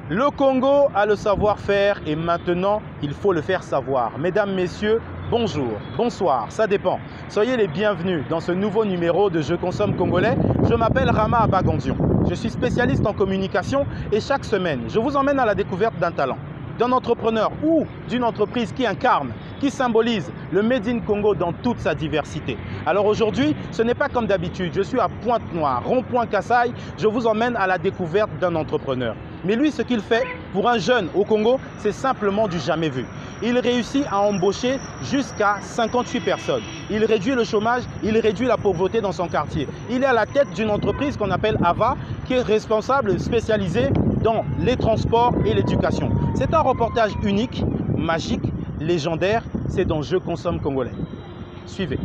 Le Congo a le savoir-faire et maintenant, il faut le faire savoir. Mesdames, Messieurs, bonjour, bonsoir, ça dépend. Soyez les bienvenus dans ce nouveau numéro de Je consomme congolais. Je m'appelle Rama Abagandion. Je suis spécialiste en communication et chaque semaine, je vous emmène à la découverte d'un talent, d'un entrepreneur ou d'une entreprise qui incarne, qui symbolise le Made in Congo dans toute sa diversité. Alors aujourd'hui, ce n'est pas comme d'habitude. Je suis à Pointe-Noire, rond-point Kassaï. Je vous emmène à la découverte d'un entrepreneur. Mais lui, ce qu'il fait pour un jeune au Congo, c'est simplement du jamais vu. Il réussit à embaucher jusqu'à 58 personnes. Il réduit le chômage, il réduit la pauvreté dans son quartier. Il est à la tête d'une entreprise qu'on appelle AVA, qui est responsable spécialisée dans les transports et l'éducation. C'est un reportage unique, magique, légendaire. C'est dans Je consomme congolais. Suivez.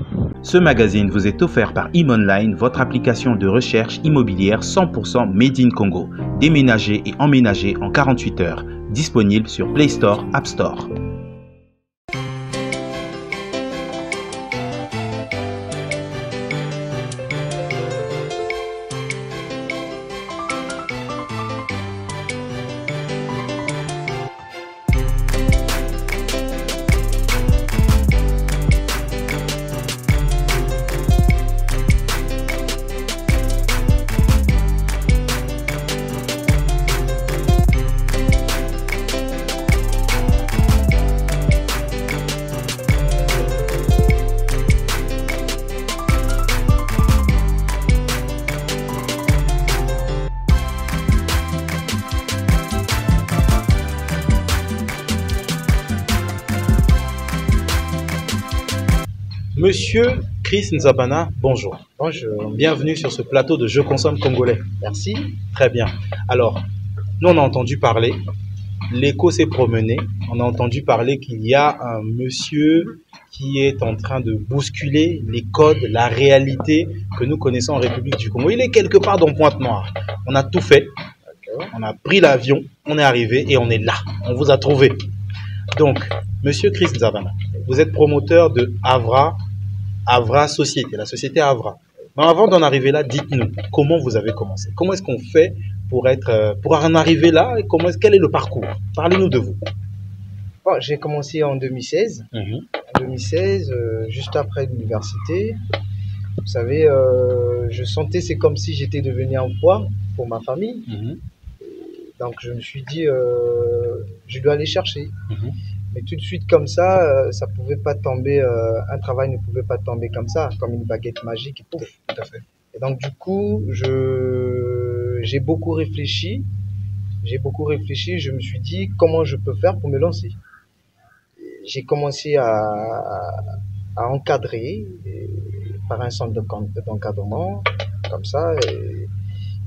Ce magazine vous est offert par ImOnline, votre application de recherche immobilière 100% Made in Congo. Déménagé et emménagé en 48 heures. Disponible sur Play Store, App Store. Monsieur Chris Nzabana, bonjour. Bonjour. Bienvenue sur ce plateau de Je consomme congolais. Merci. Très bien. Alors, nous on a entendu parler, l'écho s'est promené, on a entendu parler qu'il y a un monsieur qui est en train de bousculer les codes, la réalité que nous connaissons en République du Congo. Il est quelque part dans Pointe-Noire. On a tout fait, on a pris l'avion, on est arrivé et on est là. On vous a trouvé. Donc, monsieur Chris Nzabana, vous êtes promoteur de Avra Société, la société Avra. Mais avant d'en arriver là, dites-nous, comment vous avez commencé? Comment est-ce qu'on fait pour en arriver là? Et quel est le parcours? Parlez-nous de vous. Bon, j'ai commencé en 2016. En 2016, juste après l'université. Vous savez, je sentais, c'est comme si j'étais devenu un poids pour ma famille. Donc, je me suis dit, je dois aller chercher. Mais tout de suite comme ça pouvait pas tomber, un travail ne pouvait pas tomber comme ça, comme une baguette magique et pouf. Tout à fait. Et donc du coup, j'ai beaucoup réfléchi, je me suis dit comment je peux faire pour me lancer. J'ai commencé à encadrer par un centre d'encadrement, comme ça,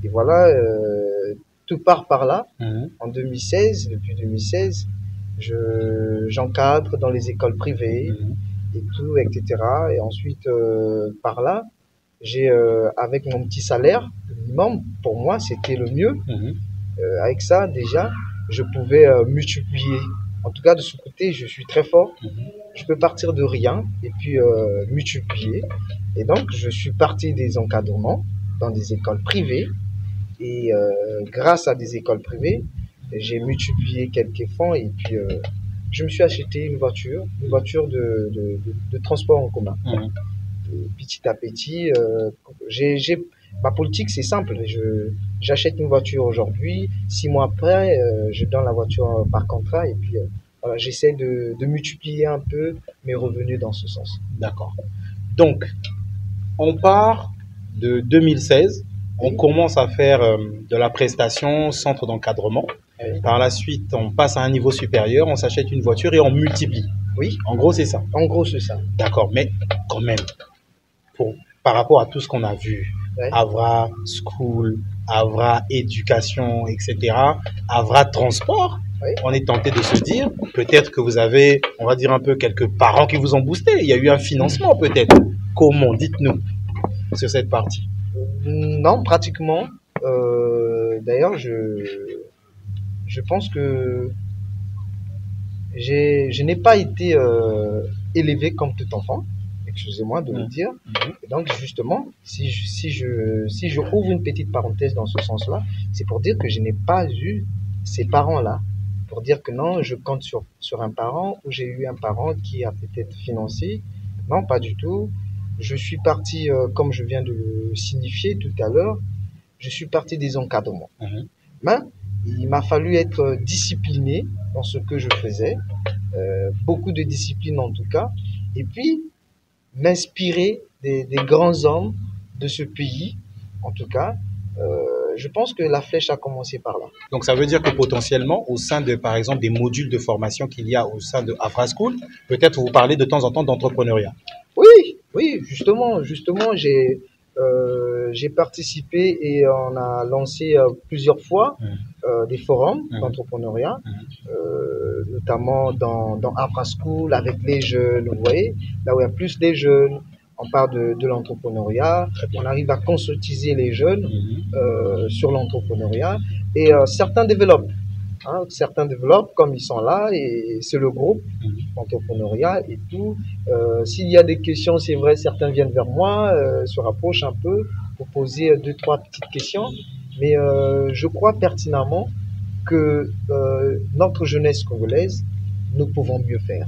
et voilà, tout part par là. En 2016, depuis 2016, j'encadre dans les écoles privées et tout, etc. Et ensuite, par là, avec mon petit salaire, le minimum, pour moi, c'était le mieux. Avec ça, déjà, je pouvais multiplier. En tout cas, de ce côté, je suis très fort. Je peux partir de rien et puis multiplier. Et donc, je suis parti des encadrements dans des écoles privées. Et grâce à des écoles privées, j'ai multiplié quelques fonds et puis je me suis acheté une voiture de transport en commun. Et petit à petit, ma politique c'est simple, j'achète une voiture aujourd'hui, 6 mois après, je donne la voiture par contrat et puis voilà, j'essaie de multiplier un peu mes revenus dans ce sens. D'accord. Donc, on part de 2016, on commence à faire de la prestation, centre d'encadrement. Par la suite, on passe à un niveau supérieur, on s'achète une voiture et on multiplie. Oui. En gros, c'est ça. En gros, c'est ça. D'accord, mais quand même, par rapport à tout ce qu'on a vu, Avra School, Avra Éducation, etc., Avra Transport, on est tenté de se dire, peut-être que vous avez, on va dire un peu, quelques parents qui vous ont boosté. Il y a eu un financement peut-être. Comment? Dites-nous sur cette partie. Non, pratiquement. D'ailleurs, je pense que je n'ai pas été élevé comme tout enfant, excusez-moi de le dire. Et donc justement, si je ouvre une petite parenthèse dans ce sens-là, c'est pour dire que je n'ai pas eu ces parents-là pour dire que non, je compte sur un parent ou j'ai eu un parent qui a peut-être financé. Non, pas du tout. Je suis parti, comme je viens de le signifier tout à l'heure, je suis parti des encadrements. Mais il m'a fallu être discipliné dans ce que je faisais, beaucoup de discipline en tout cas, et puis m'inspirer des grands hommes de ce pays, en tout cas. Je pense que la flèche a commencé par là. Donc ça veut dire que potentiellement, au sein de, par exemple, des modules de formation qu'il y a au sein de Afra School, peut-être vous parlez de temps en temps d'entrepreneuriat. Oui, justement, j'ai participé et on a lancé plusieurs fois des forums d'entrepreneuriat, notamment dans Afra School avec les jeunes, vous voyez, là où il y a plus des jeunes, on parle de l'entrepreneuriat, on arrive à conscientiser les jeunes sur l'entrepreneuriat et certains développent. Certains développent comme ils sont là et c'est le groupe entrepreneuriat et tout. S'il y a des questions, c'est vrai, certains viennent vers moi, se rapprochent un peu pour poser 2-3 petites questions. Mais je crois pertinemment que notre jeunesse congolaise, nous pouvons mieux faire.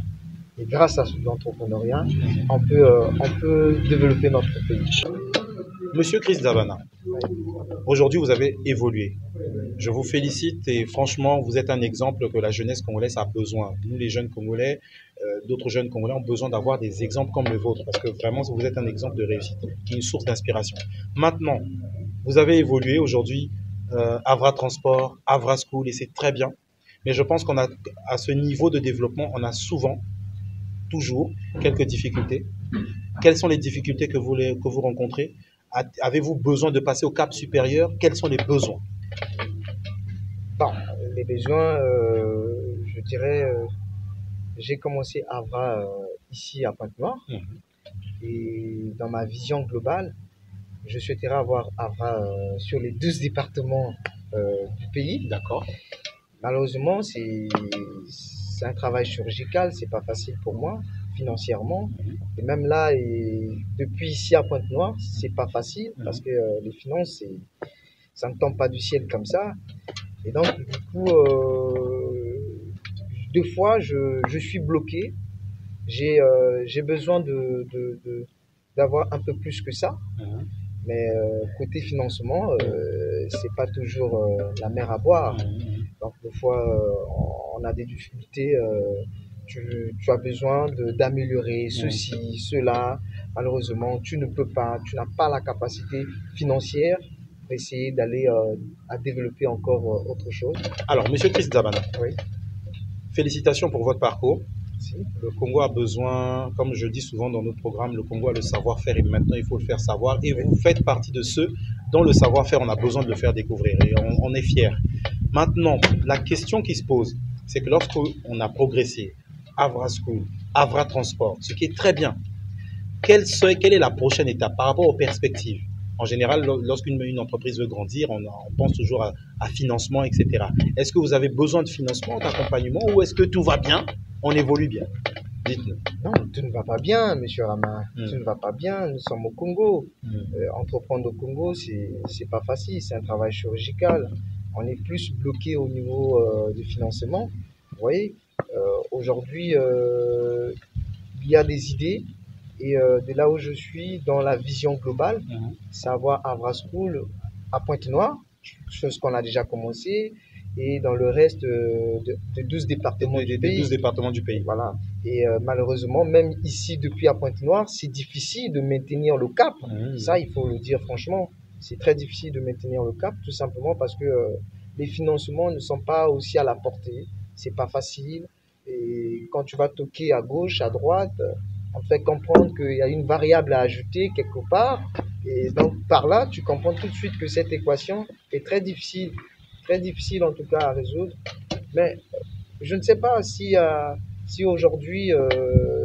Et grâce à l'entrepreneuriat, on peut développer notre pays. Monsieur Chris Davana, aujourd'hui vous avez évolué. Je vous félicite et franchement, vous êtes un exemple que la jeunesse congolaise a besoin. Nous, les jeunes Congolais, d'autres jeunes Congolais ont besoin d'avoir des exemples comme le vôtre parce que vraiment, vous êtes un exemple de réussite, qui est une source d'inspiration. Maintenant, vous avez évolué aujourd'hui, Avra Transport, Avra School, et c'est très bien. Mais je pense qu'à ce niveau de développement, on a souvent, toujours, quelques difficultés. Quelles sont les difficultés que vous rencontrez? Avez-vous besoin de passer au cap supérieur? Quels sont les besoins? Bon, les besoins, je dirais, j'ai commencé Avra ici à Pointe-Noire. Et dans ma vision globale, je souhaiterais avoir Avra sur les 12 départements du pays. D'accord. Malheureusement, c'est un travail chirurgical, c'est pas facile pour moi financièrement. Et même là, depuis ici à Pointe-Noire, c'est pas facile parce que les finances, ça ne tombe pas du ciel comme ça. Et donc, du coup, deux fois, je suis bloqué. J'ai besoin d'avoir un peu plus que ça. Mais côté financement, c'est pas toujours la mer à boire. Donc, des fois, on a des difficultés. Tu as besoin d'améliorer ceci, cela. Malheureusement, tu ne peux pas, tu n'as pas la capacité financière pour essayer d'aller à développer encore autre chose. Alors, Monsieur Chris Davana, oui. Félicitations pour votre parcours. Merci. Le Congo a besoin, comme je dis souvent dans notre programme, le Congo a le savoir-faire et maintenant il faut le faire savoir. Et vous faites partie de ceux dont le savoir-faire, on a besoin de le faire découvrir et on est fiers. Maintenant, la question qui se pose, c'est que lorsqu'on a progressé, Avra School, Avra Transport, ce qui est très bien, quelle est la prochaine étape par rapport aux perspectives? En général, lorsqu'une entreprise veut grandir, on pense toujours à financement, etc. Est-ce que vous avez besoin de financement, d'accompagnement, ou est-ce que tout va bien, on évolue bien? Dites-nous. Non, tout ne va pas bien, monsieur Rama. Tout ne va pas bien. Nous sommes au Congo. Entreprendre au Congo, c'est pas facile. C'est un travail chirurgical. On est plus bloqué au niveau du financement. Vous voyez, aujourd'hui, il y a des idées. Et de là où je suis, dans la vision globale, c'est avoir Avra School à Pointe-Noire, chose qu'on a déjà commencé, et dans le reste de 12 départements du pays. 12 départements du pays. Voilà. Et malheureusement, même ici, depuis à Pointe-Noire, c'est difficile de maintenir le cap. Ça, il faut le dire franchement. C'est très difficile de maintenir le cap, tout simplement parce que les financements ne sont pas aussi à la portée. C'est pas facile. Et quand tu vas toquer à gauche, à droite, on te fait comprendre qu'il y a une variable à ajouter quelque part. Et donc, par là, tu comprends tout de suite que cette équation est très difficile en tout cas à résoudre. Mais je ne sais pas si aujourd'hui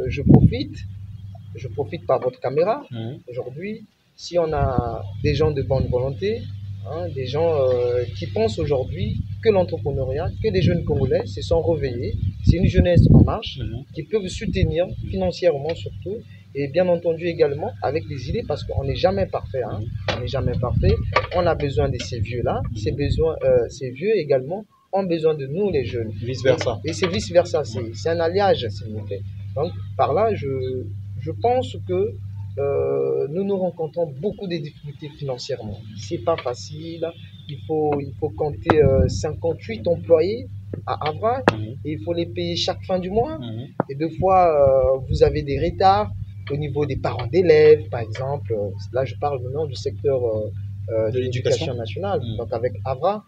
je profite par votre caméra. Aujourd'hui, si on a des gens de bonne volonté, des gens qui pensent aujourd'hui que l'entrepreneuriat, que les jeunes Congolais se sont réveillés, c'est une jeunesse en marche, qui peuvent soutenir financièrement surtout, et bien entendu également avec des idées, parce qu'on n'est jamais parfait. On n'est jamais parfait. On a besoin de ces vieux-là, ces vieux également ont besoin de nous, les jeunes. Vice-versa. Et c'est vice-versa, c'est un alliage, s'il vous plaît. Donc, par là, je pense que nous nous rencontrons beaucoup de difficultés financièrement. C'est pas facile. Il faut compter 58 employés à Avra et il faut les payer chaque fin du mois. Et deux fois, vous avez des retards au niveau des parents d'élèves, par exemple. Là, je parle maintenant du secteur de l'éducation nationale. Donc, avec Avra,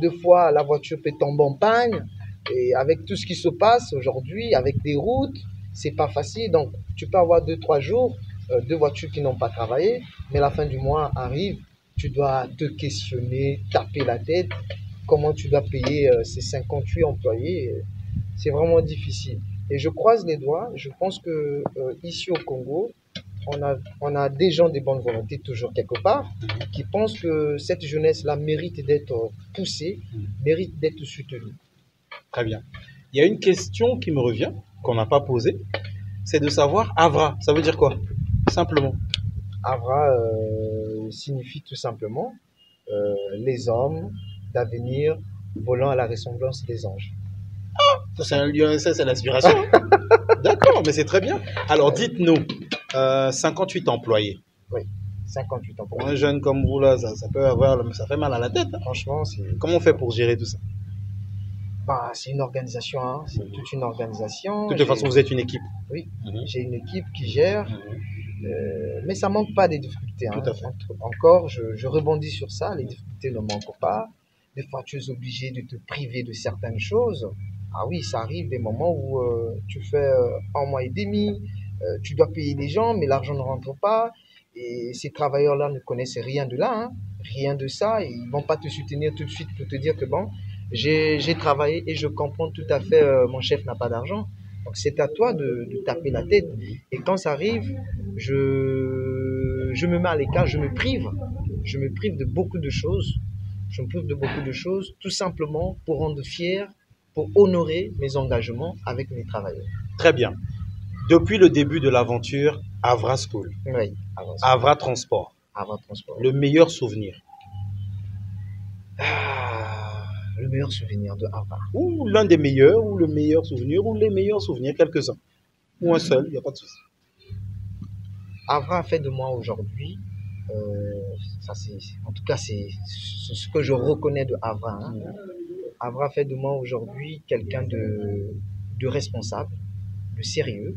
deux fois, la voiture peut tomber en panne. Et avec tout ce qui se passe aujourd'hui, avec des routes, c'est pas facile. Donc, tu peux avoir 2-3 jours, deux voitures qui n'ont pas travaillé, mais la fin du mois arrive, tu dois te questionner, taper la tête, comment tu dois payer ces 58 employés. C'est vraiment difficile. Et je croise les doigts, je pense que ici au Congo, on a des gens de bonne volonté toujours quelque part, qui pensent que cette jeunesse-là mérite d'être poussée, mérite d'être soutenue. Très bien. Il y a une question qui me revient, qu'on n'a pas posée, c'est de savoir Avra, ça veut dire quoi? Simplement. Avra signifie tout simplement les hommes d'avenir volant à la ressemblance des anges. Ah, c'est un lieu, c'est l'inspiration. D'accord, mais c'est très bien. Alors dites-nous, 58 employés. Oui, 58 employés. Pour un jeune comme vous, là, ça peut avoir, ça fait mal à la tête. Hein. Franchement, comment on fait pour gérer tout ça? Bah, c'est une organisation, hein. C'est toute une organisation. De toute façon, vous êtes une équipe. Oui, j'ai une équipe qui gère, mais ça manque pas des difficultés. Hein. Tout à fait. Encore, je rebondis sur ça, les difficultés ne manquent pas. Des fois, tu es obligé de te priver de certaines choses. Ah oui, ça arrive des moments où tu fais un mois et demi, tu dois payer les gens, mais l'argent ne rentre pas. Et ces travailleurs-là ne connaissent rien de là, hein, rien de ça. Et ils ne vont pas te soutenir tout de suite pour te dire que bon, j'ai travaillé et je comprends tout à fait, mon chef n'a pas d'argent. Donc c'est à toi de taper la tête. Et quand ça arrive, je me mets à l'écart, je me prive. Je me prive de beaucoup de choses. Je me prive de beaucoup de choses, tout simplement pour rendre fier, pour honorer mes engagements avec mes travailleurs. Très bien. Depuis le début de l'aventure, Avra School, oui, Avra Transport, le meilleur souvenir. Le meilleur souvenir de Avra. Ou l'un des meilleurs, ou le meilleur souvenir, ou les meilleurs souvenirs, quelques-uns. Ou un seul, il n'y a pas de souci. Avra a fait de moi aujourd'hui, en tout cas c'est ce que je reconnais de Avra. Hein. Avra fait de moi aujourd'hui quelqu'un de responsable, de sérieux,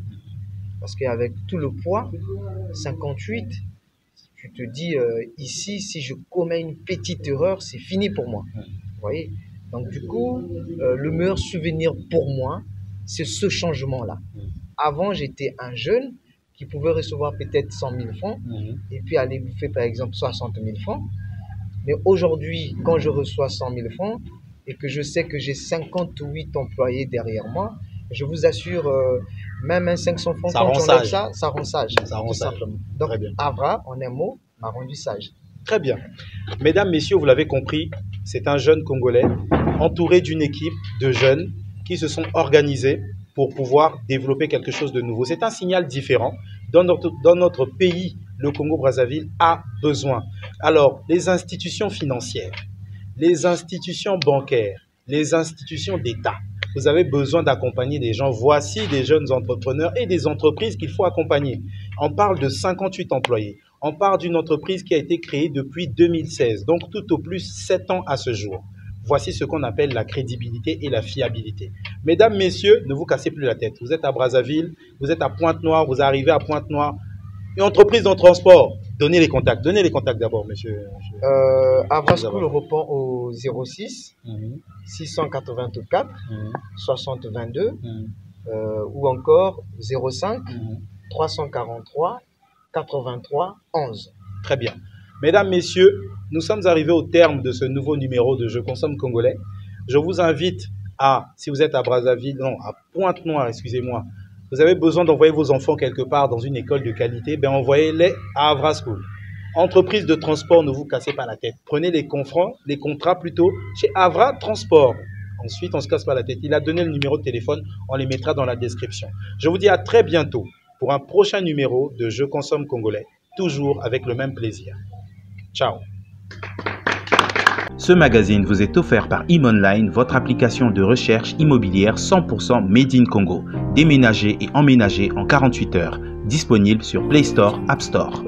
parce qu'avec tout le poids, 58, tu te dis ici, si je commets une petite erreur, c'est fini pour moi. Vous voyez? Donc du coup, le meilleur souvenir pour moi, c'est ce changement-là. Avant, j'étais un jeune qui pouvait recevoir peut-être 100 000 francs et puis aller bouffer par exemple 60 000 francs. Mais aujourd'hui, quand je reçois 100 000 francs et que je sais que j'ai 58 employés derrière moi, je vous assure, même un 500 francs, quand on enlève ça, ça rend sage. Ça rend sage. Donc, Avra, en un mot, m'a rendu sage. Très bien. Mesdames, messieurs, vous l'avez compris, c'est un jeune Congolais entouré d'une équipe de jeunes qui se sont organisés pour pouvoir développer quelque chose de nouveau. C'est un signal différent. Dans notre pays, le Congo-Brazzaville a besoin. Alors, les institutions financières, les institutions bancaires, les institutions d'État, vous avez besoin d'accompagner des gens. Voici des jeunes entrepreneurs et des entreprises qu'il faut accompagner. On parle de 58 employés. On parle d'une entreprise qui a été créée depuis 2016, donc tout au plus 7 ans à ce jour. Voici ce qu'on appelle la crédibilité et la fiabilité. Mesdames, messieurs, ne vous cassez plus la tête. Vous êtes à Brazzaville, vous êtes à Pointe-Noire, vous arrivez à Pointe-Noire. Une entreprise de transport, donnez les contacts. Donnez les contacts d'abord, monsieur. Avra School répond au 06 684 60 22 ou encore 05 343 83 11. Très bien. Mesdames, messieurs, nous sommes arrivés au terme de ce nouveau numéro de Je consomme congolais. Je vous invite à, si vous êtes à Brazzaville, non, à Pointe-Noire, excusez-moi, vous avez besoin d'envoyer vos enfants quelque part dans une école de qualité, ben envoyez-les à Avra School. Entreprise de transport, ne vous cassez pas la tête. Prenez les contrats plutôt chez Avra Transport. Ensuite, on ne se casse pas la tête. Il a donné le numéro de téléphone, on les mettra dans la description. Je vous dis à très bientôt pour un prochain numéro de Je consomme congolais, toujours avec le même plaisir. Ciao. Ce magazine vous est offert par ImOnline, votre application de recherche immobilière 100% Made in Congo. Déménagez et emménagez en 48 heures. Disponible sur Play Store, App Store.